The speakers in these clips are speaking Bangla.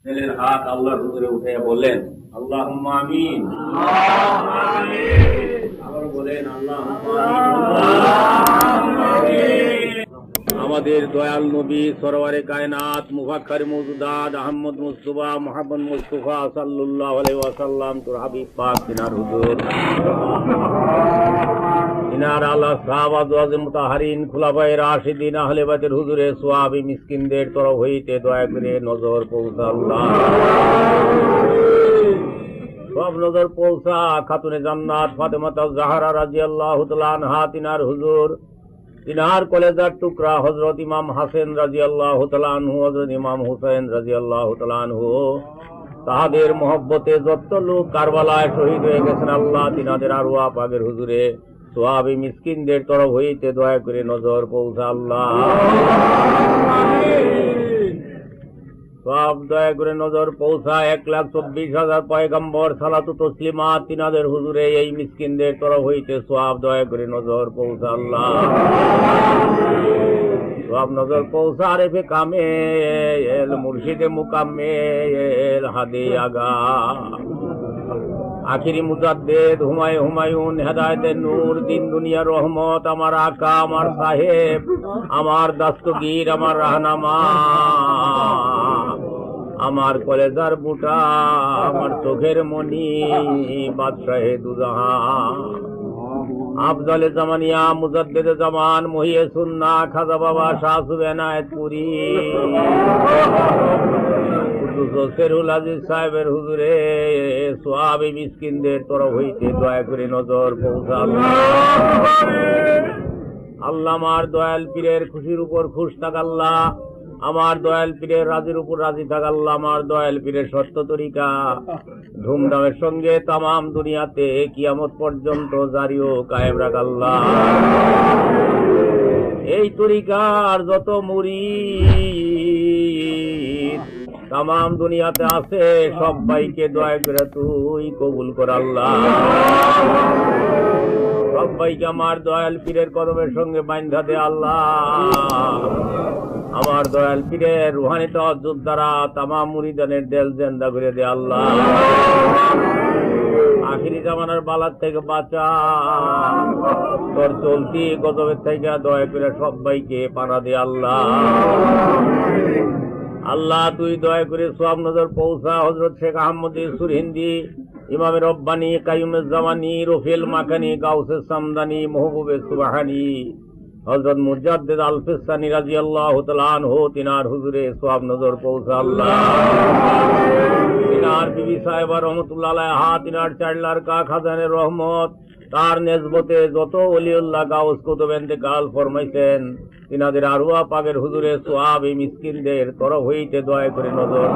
ছেলের হাত আল্লাহর হুজুরে উঠে বললেন, আল্লাহুম্মা আমিন। আবার বলেন, আল্লাহুম্মা আমিন। আমাদের দয়াল নবী সরওয়ারে কায়নাত মুফাক্কার মওজুদাত আহমদ মুস্তাফা মুহাম্মদ মুস্তাফা সাল্লাল্লাহু আলাইহি ওয়াসাল্লাম তোর হাবিব পাক তিনার হুজুর তিনার আলা সাহাবা ওয়াজ মুতাহারিন খুলাফায়ে রাশিদিন আহলে বাইতের হুজুরে সোয়াবি মিসকিনদের তরফ হইতে দয়া করে নজর পৌঁছা আল্লাহ, সব নজর পৌঁছা খাতুনে জান্নাত ফাতেমা জাহরা রাদিয়াল্লাহু তাআলা আনহা তিনার হুজুর তিনার কলেজার টুকরা হযরত ইমাম হাসান রাদিয়াল্লাহু তাআলা আনহু, হযরত ইমাম হুসাইন রাদিয়াল্লাহু তাআলা আনহু, তাহাদের মহব্বতে যত লোক কারবালায় শহীদ হয়ে গেছেন আল্লাহ তিনাদের আরওয়াহ পাকের হুজুরে সোয়াবি মিসকিনদের তরফ হইতে দয়া করে নজর পৌঁছা আল্লাহ, সব দয়া করে নজর পৌঁছা 1,24,000 পয়গম্বর সালাতু তসলিমাত তিনাদের হুজুরে এই মিসকিনদের তরফ হইতে সব দয়া করে নজর পৌঁছা আল্লাহ, সব নজর পৌঁছা আরেফে কামে মুর্শিদে মুকাম্মেল হাদি আগা আখিরি মুজাদ্দেদ হুমায়ুন হেদায়েতের নূর দিন দুনিয়ার রহমত আমার আকা আমার সাহেব আমার দাস্তগীর আমার রাহনামা আমার কলেজার বুটা আমার চোখের মনি বাদশাহে দুজাহান আফজালে জামানিয়া মুজাদ্দেদে জামান মহিয়ে সুন্নাহ খাজা বাবা শাহ সুবেনায়েতপুরী সেরুল আজিজ সাহেবের হুজুরে সোয়াবি মিসকিনদের তরফ হইতে দয়া করে নজর পৌঁছা আল্লাহ, আমার দয়াল পীরের খুশির উপর খুশ থাক আল্লাহ, আমার দয়াল পীরের রাজির উপর রাজি থাক আল্লাহ, আমার দয়াল পীরের সত্য তরিকা ধুমধামের সঙ্গে তামাম দুনিয়াতে কিয়ামত পর্যন্ত জারি ও কায়েম রাখ আল্লাহ। এই তরিকার যত মুরিদ তামাম দুনিয়াতে আছে সবাইকে দয়া করে তুই কবুল কর আল্লাহ, সবাইকে আমার দয়াল পীরের কদমের সঙ্গে বান্ধা দে আল্লাহ, আমার দয়াল পীরের রুহানি তাওয়াজ্জুদ দ্বারা তামাম মুরিদানের দিল জিন্দা করে দে আল্লাহ, আখিরি জামানার বালার থেকে বাঁচা, তোর চলতি গজবের থেকে দয়া করে সবাইকে পানা দে আল্লাহ। আল্লাহ তুই দয়া করে সব নজর পৌঁছা হযরত শেখ আহমদ সুরহিন্দি ইমাম রব্বানি কাইয়ুমুজ জামানি রফিল মাকানি গাউসে সামদানি মাহবুবে সুবহানি হযরত মুজাদ্দিদ আল-ফিসানি রাদিয়াল্লাহু তাআলা আনহু তিনার হুজুরে সব নজর পৌঁছা আল্লাহ, তিনার বিবি সাহেবা রহমাতুল্লাহ আলাইহা তিনার চারলার কা খাজানের রহমত তার নেসবতে যত ওলিউল্লাহ গাউস কুতুব ইন্তেকাল ফরমাইছেন তিনাদের আরওয়াহ পাকের হুজুরে সোয়াবি মিসকিনদের তরফ হইতে দয়া করে নজর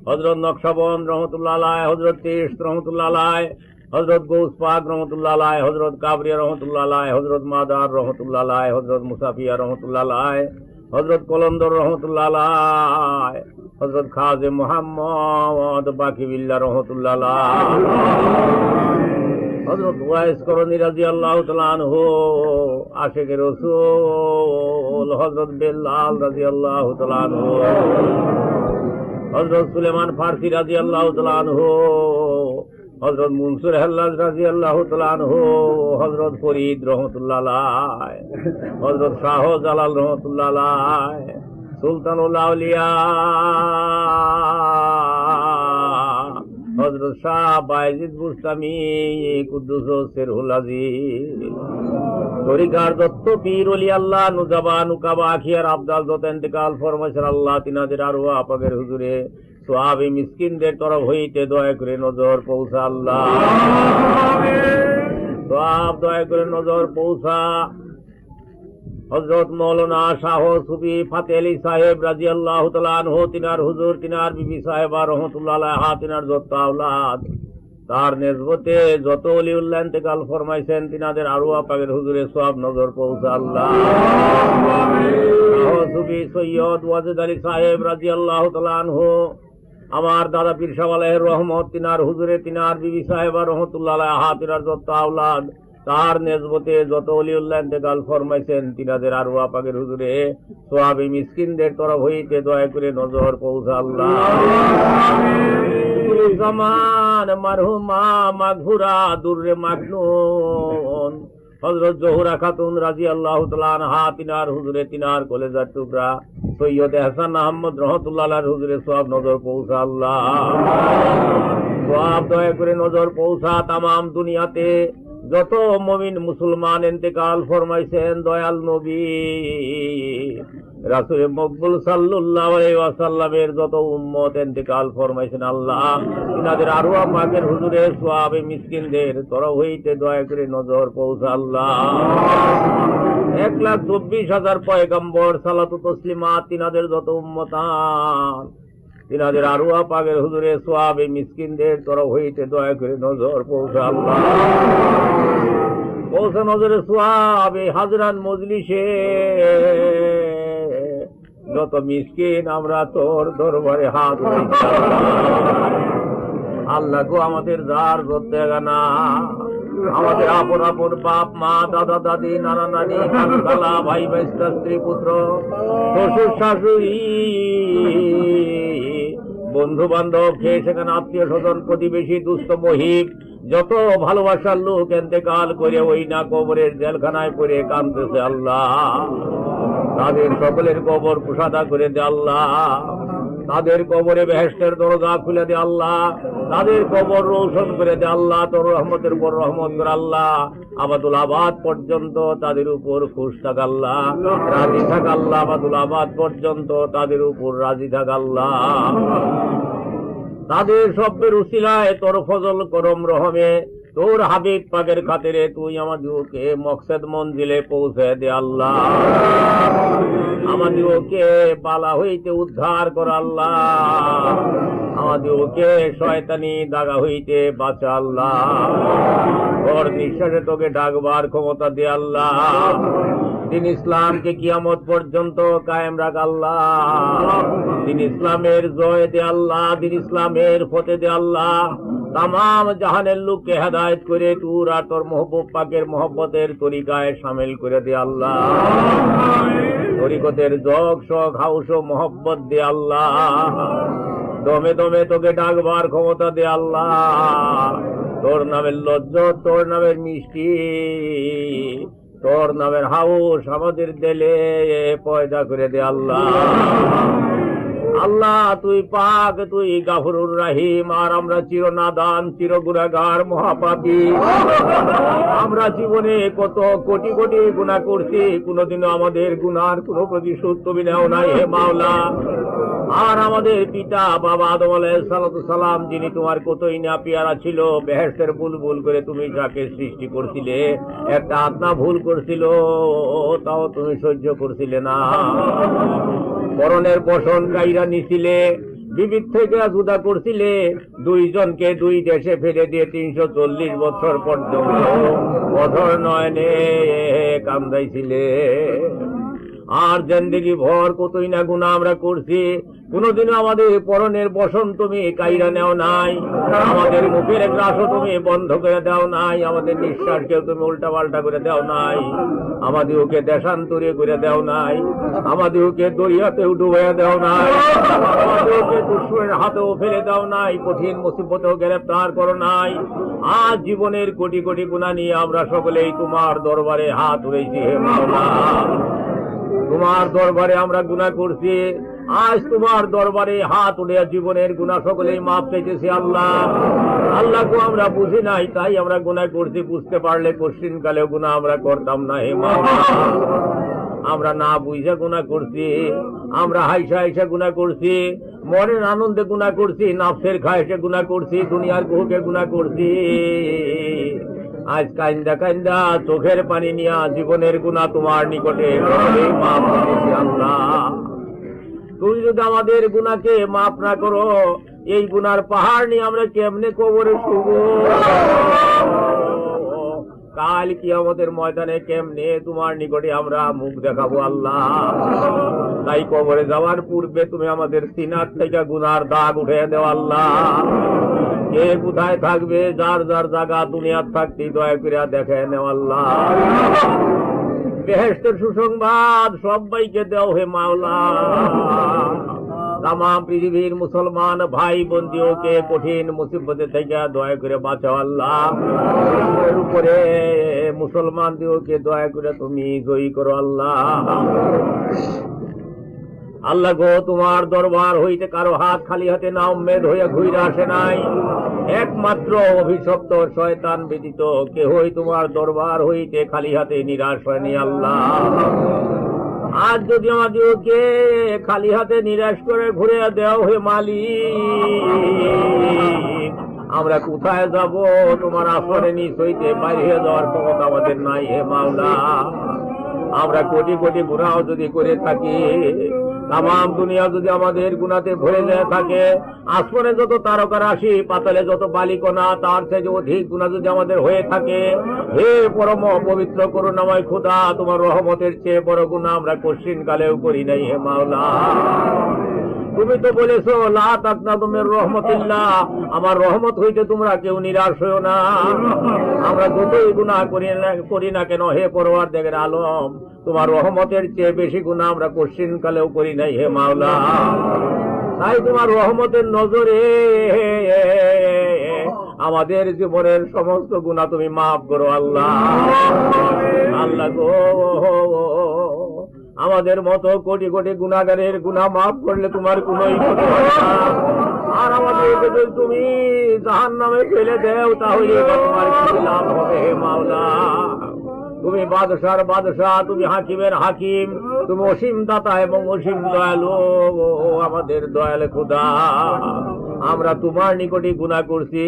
হযরত নকশবন্দ রহমাতুল্লাহ আলাইহি, হযরত তিশত রহমাতুল্লাহ আলাইহি, হযরত গৌস পাক রহমাতুল্লাহ আলাইহি, হযরত কাবরিয়া রহমাতুল্লাহ আলাইহি, হযরত মাদার রহমাতুল্লাহ আলাইহি, হযরত মুসাফিয়া রহমাতুল্লাহ আলাইহি, হযরত কলন্দর রহমাতুল্লাহ আলাইহি, হযরত খাজে মুহাম্মদ বাকি বিল্লাহ রহমাতুল্লাহ আলাইহি, হযরত ওয়াইস করনী রাদিয়াল্লাহু তাআলা আনহু আশিকে রাসূল, হযরত বেলাল রাদিয়াল্লাহু তাআলা আনহু, হযরত সুলেমান ফারসি রাদিয়াল্লাহু তাআলা আনহু, হযরত মনসুর হাল্লাজ রাদিয়াল্লাহু তাআলা আনহু, হযরত ফরিদ রহমাতুল্লাহ আলাইহি, হযরত শাহ জালাল রহমাতুল্লাহ আলাইহি, সুলতানুল আউলিয়া হযরত শাহ বাইজিদ বুস্তামি কুদ্দুস সিরহুল আজিজ, তরিকার যত পীর ওলি আল্লাহ নুজাবা নুকাবা আখিয়ার আবদাল যত ইন্তেকাল ফরমাইছেন আল্লাহ তিনাদের আরওয়াহ পাকের হুজুরে সোয়াবি মিসকিনদের তরফ হইতে দয়া করে নজর পৌঁছা আল্লাহ, সব দয়া করে নজর পৌঁছা হযরত মাওলানা শাহ সুফি ফাতে আলী সাহেব রাদিয়াল্লাহু তাআলা আনহু তিনার হুজুর তিনার বিবি সাহেবা রহমাতুল্লাহ আলাইহা তিনার যত আওলাদ তার নেসবতে যত ওলিউল্লাহ ইন্তেকাল ফরমাইছেন তিনাদের আরওয়াহ পাকের হুজুরে সব নজর পৌঁছা আল্লাহ, শাহ সুফি সৈয়দ ওয়াজেদ আলী সাহেব রাদিয়াল্লাহু তাআলা আনহু আমার দাদা পীর সাহেব আলাইহির রহমত তিনার হুজুরে তিনার বিবি সাহেবা রহমাতুল্লাহ আলাইহা তিনার যত আওলাদ তার নেসবতে যত ওলিউল্লাহ ইন্তেকাল ফরমাইছেন তিনাদের আরওয়াহ পাকের হুজুরে সোয়াবে মিসকিনদের তরফ হইতে দয়া করে নজর পৌঁছা আল্লাহ। জামান মারহুমা মাগফুরা দুররে মাকনুন হযরত জোহরা খাতুন রাদিয়াল্লাহু তাআলা আনহা তিনার হুজুরে তিনার কলেজার টুকরা সৈয়দ হাসান আহমদ রহমাতুল্লাহ আলাইহির হুজুরে সওয়াব নজর পৌঁছা আল্লাহ। সওয়াব দয়া করে নজর পৌঁছা তামাম দুনিয়াতে যত মুমিন মুসলমান ইন্তেকাল ফরমাইছেন দয়াল নবী রাসূল মকবুল সাল্লাল্লাহু আলাইহি ওয়াসাল্লামের যত উম্মত ইন্তেকাল ফরমাইছেন আল্লাহ তিনাদের আরওয়াহ পাকের হুজুরে সওয়াবে মিসকিনদের তরফ হইতে দয়া করে নজর পৌঁছা আল্লাহ। 1,24,000 পয়গম্বর সালাত ও তাসলিমাত তিনাদের যত উম্মতান তিনাদের আরওয়াহ পাকের হুজুরে সওয়াবে মিসকিনদের তরফ হইতে দয়া করে নজর পৌঁছা আল্লাহ। পৌঁছা নজরে সওয়াবে হাজরান মজলিসে যত মিসকিন আমরা তোর দরবারে হাত উঠাইছি আল্লাহ গো আমাদের যার ধরতে গানা আমাদের আপন আপন বাপ মা দাদা দাদি নানা নানি খালা ভাই ভাইস্তা স্ত্রী পুত্র শ্বশুর শাশুড়ি বন্ধু বান্ধব খেয়ে সেখানে আত্মীয় স্বজন প্রতিবেশী দুস্থ মহিব যত ভালোবাসার লোক ইন্তেকাল করে ওই না কবরের জেলখানায় পড়ে কাঁদতেছে আল্লাহ তাদের সকলের কবর কুশাদা করে দে আল্লাহ। তাদের কবরে বেহেশতের দরজা খুলে দে আল্লাহ। তাদের কবর রৌশন করে দে আল্লাহ। তোর রহমতের উপর রহমত করে আল্লাহ। আবাদুল আবাদ পর্যন্ত তাদের উপর খুশ থাক আল্লাহ, রাজি থাক আল্লাহ। আবাদুল আবাদ পর্যন্ত তাদের উপর রাজি থাক আল্লাহ। তাদের সবের উসিলায় তোর ফজল করম রহমে তোর হাবিব পাকের খাতিরে তুই আমাদেরকে মকসদ মঞ্জিলে পৌঁছে দে আল্লাহ। আমাদেরকে বালা হইতে উদ্ধার কর আল্লাহ। আমাদেরকে শয়তানি দাগা হইতে বাঁচা আল্লাহ। ওর নিঃশ্বাসে তোকে ডাকবার ক্ষমতা দে আল্লাহ। দিন ইসলামকে কিয়ামত পর্যন্ত কায়েম রাখ আল্লাহ। দিন ইসলামের জয় দে আল্লাহ। দিন ইসলামের ফতে দে আল্লাহ। তামাম জাহানের লোককে হেদায়েত করে তুর আর তোর মহবুব পাকের মহব্বতের তরিকায় শামিল করে দে আল্লাহ। তরিকতের জগ শখ হাউস ও মহব্বত দে আল্লাহ। দমে দমে তোকে ডাকবার ক্ষমতা দে আল্লাহ। তোর নামের লজ্জত, তোর নামের মিষ্টি, তোর নামের হাউস আমাদের দিলে পয়দা করে দে আল্লাহ। আল্লাহ তুই পাক, তুই গাফুরুর রাহিম, আর আমরা চির নাদান, চির গুনাহগার, মহাপাপী। আমরা জীবনে কত কোটি কোটি গুনাহ করছি, কোনদিনও আমাদের গুনার কোন প্রতিশোধ তুমি নেও নাই হে মাওলা। আর আমাদের পিতা বাবা আদম আলাইহিস সালাম, যিনি তোমার কতই না পেয়ারা ছিল, বেহেশতের বুলবুল করে তুমি যাকে সৃষ্টি করছিলে, একটা আত্মা ভুল করছিল, তাও তুমি সহ্য করছিলে না। মরণের বসন গাইরা নিছিলে, বিবিধ থেকে জুদা করছিলে, দুইজনকে দুই দেশে ফেলে দিয়ে 340 বছর পর্যন্ত অধর নয়নে কান্দাইছিলে। আর জিন্দেগি ভর কতই না গুনাহ আমরা করছি, কোনদিনও আমাদের পরনের বসন তুমি কাইরা নেও নাই, আমাদের মুখের গ্রাসও তুমি বন্ধ করে দাও নাই, আমাদের নিঃশ্বাসকেও তুমি উল্টা পাল্টা করে দাও নাই, আমাদেরকে দেশান্তরে করে দাও নাই, আমাদেরকে দরিয়াতেও ডুবাইয়া দাও নাই, আমাদেরকে দুশমনের হাতেও ফেলে দাও নাই, কঠিন মুসিবতেও গ্রেফতার করো নাই। আজ জীবনের কোটি কোটি গুনাহ নিয়ে আমরা সকলেই তোমার দরবারে হাত উঠেছি হে মাওলা। তোমার দরবারে আমরা গুনাহ করছি, আজ তোমার দরবারে হাত উঠে জীবনের গুনাহ সকলেই মাফ চাইতেছি আল্লাহ। আল্লাহ গো আমরা বুঝি নাই, তাই আমরা গুনাহ করছি, বুঝতে পারলে কঠিন কালেও গুনাহ আমরা করতাম না হে মাওলা। আমরা না বুঝা গুনাহ করছি, আমরা হাইসা হাইসা গুনাহ করছি, মনের আনন্দে গুনাহ করছি, নাফসের খায়েশে গুনাহ করছি, দুনিয়ার কুহুকে গুনাহ করছি। আজ কান্দা কান্দা চোখের পানি নিয়া জীবনের গুনাহ তোমার নিকটে মাফ করেছি আল্লাহ। তুমি যদি আমাদের গুনাহকে মাফ না করো, এই গুনার পাহাড় নিয়ে আমরা কেমনে কবরে শুব? কাল কিয়ামতের ময়দানে কেমনে তোমার নিকটে আমরা মুখ দেখাবো আল্লাহ? তাই কবরে যাওয়ার পূর্বে তুমি আমাদের সিনার থেকে গুনার দাগ উঠে দেও আল্লাহ। কে কোথায় থাকবে, যার যার জায়গা দুনিয়ার থাকতেই দয়া করে দেখেন আল্লাহ। বেহেশতের সুসংবাদ সবাইকে দেও হে মাওলা। তাম পৃথিবীর মুসলমান ভাই বন্ধুকে কঠিন মুসিবতে থেকে দয়া করে বাঁচাও আল্লাহ। এর উপরে মুসলমান দিওকে দয়া করে তুমি জয়ী করো আল্লাহ। আল্লাহ গো, তোমার দরবার হইতে কারো হাত খালি হাতে না উম্মেদ হইয়া ঘুরে আসে নাই। একমাত্র অভিশপ্ত শয়তান ব্যতীত কেহই তোমার দরবার হইতে খালি হাতে নিরাশ হয়নি আল্লাহ। আজ যদি আমাদেরকে খালি হাতে নিরাশ করে ঘুরে দেও হে মালিক, আমরা কোথায় যাব? তোমার আসরে নিচ হইতে বাইরে যাওয়ার ক্ষমতা আমাদের নাই হে মাওলা। আমরা কোটি কোটি গুনাহ যদি করে থাকি, তাম দুনিয়া যদি আমাদের গুনাতে ভরে যায় থাকে, আসমানে যত তারকা রাশি, পাতালে যত বালিকণা, তার চেয়ে অধিক গুনাহ যদি আমাদের হয়ে থাকে, হে পরম পবিত্র করুণাময় খোদা, তোমার রহমতের চেয়ে বড় গুনাহ আমরা কঠিন কালেও করি নাই হে মাওলা। তুমি তো বলেছো লা তাকনাতু মির রাহমাতিল্লাহ, আমার রহমত হইতে তোমরা কেউ নিরাশ হইও না। আমরা যতই গুনাহ করি না কেন হে পরওয়ারদিগার আলম, তোমার রহমতের চেয়ে বেশি গুনাহ আমরা কঠিন কালেও করি নাই হে মাওলা। তাই তোমার রহমতের নজরে আমাদের জীবনের সমস্ত গুনাহ তুমি মাফ করো আল্লাহ। আল্লাহ গো, আমাদের মতো কোটি কোটি গুনাহগারের গুনাহ মাফ করলে তোমার কোনোই ক্ষতি হবে না। আর আমাদেরকে যদি তুমি জাহান্নামে ফেলে দেও তাহলে তোমার কি লাভ হবে হে মাওলা। তুমি বাদশার বাদশাহ, তুমি হাকিমের হাকিম, তুমি অসীম দাতা এবং অসীম দয়ালু। আমাদের দয়ালু খোদা, আমরা তোমার নিকটে গুনাহ করছি।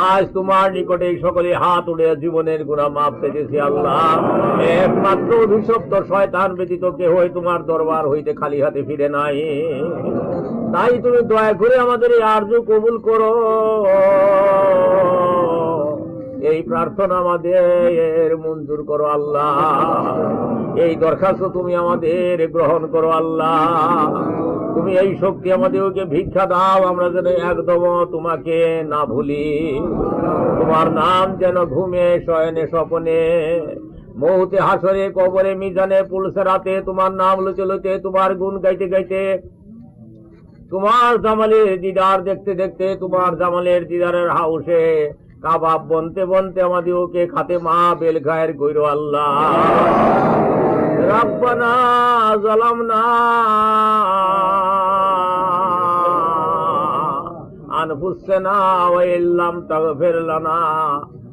আজ তোমার নিকটে সকলে হাত উঠে জীবনের গুনাহ মাফ চেয়েছি আল্লাহ। একমাত্র অভিশপ্ত শয়তান ব্যতীত কেহই তোমার দরবার হইতে খালি হাতে ফিরে নাই। তাই তুমি দয়া করে আমাদের এই আরজু কবুল করো। এই প্রার্থনা আমাদের মঞ্জুর করো আল্লাহ। এই দরখাস্ত তুমি আমাদের গ্রহণ করো আল্লাহ। তুমি এই শক্তি আমাদেরকে ভিক্ষা দাও, আমরা যেন একদম তোমাকে না ভুলি। তোমার নাম যেন ঘুমে শয়নে স্বপনে, মৌতে হাসরে কবরে মিজানে পুলসেরাতে তোমার নাম লইতে লইতে, তোমার গুণ গাইতে গাইতে, তোমার জামালের দিদার দেখতে দেখতে, তোমার জামালের দিদারের হাউসে কাবাব বনতে বনতে আমাদেরকে খাতে মা বেল গায়ের গইরো আল্লাহ। রব্বানা যালামনা আনফুসানা ওয়া ইল্লাম তাগফির লানা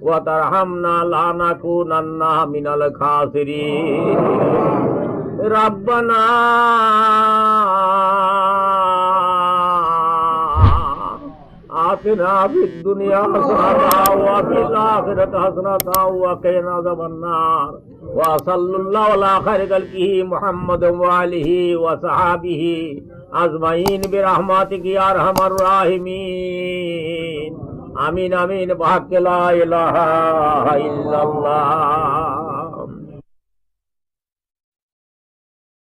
ওয়া তারহামনা লানাকুনান্না মিনাল খাসিরিন। রব্বানা آتنا في الدنيا حسنة وفي الآخرة حسنة وقنا عذاب النار وصلى الله على خير خلقه محمد وآله وصحابه أجمعين برحمتك يا أرحم الراحمين آمين آمين بحق لا إله إلا الله।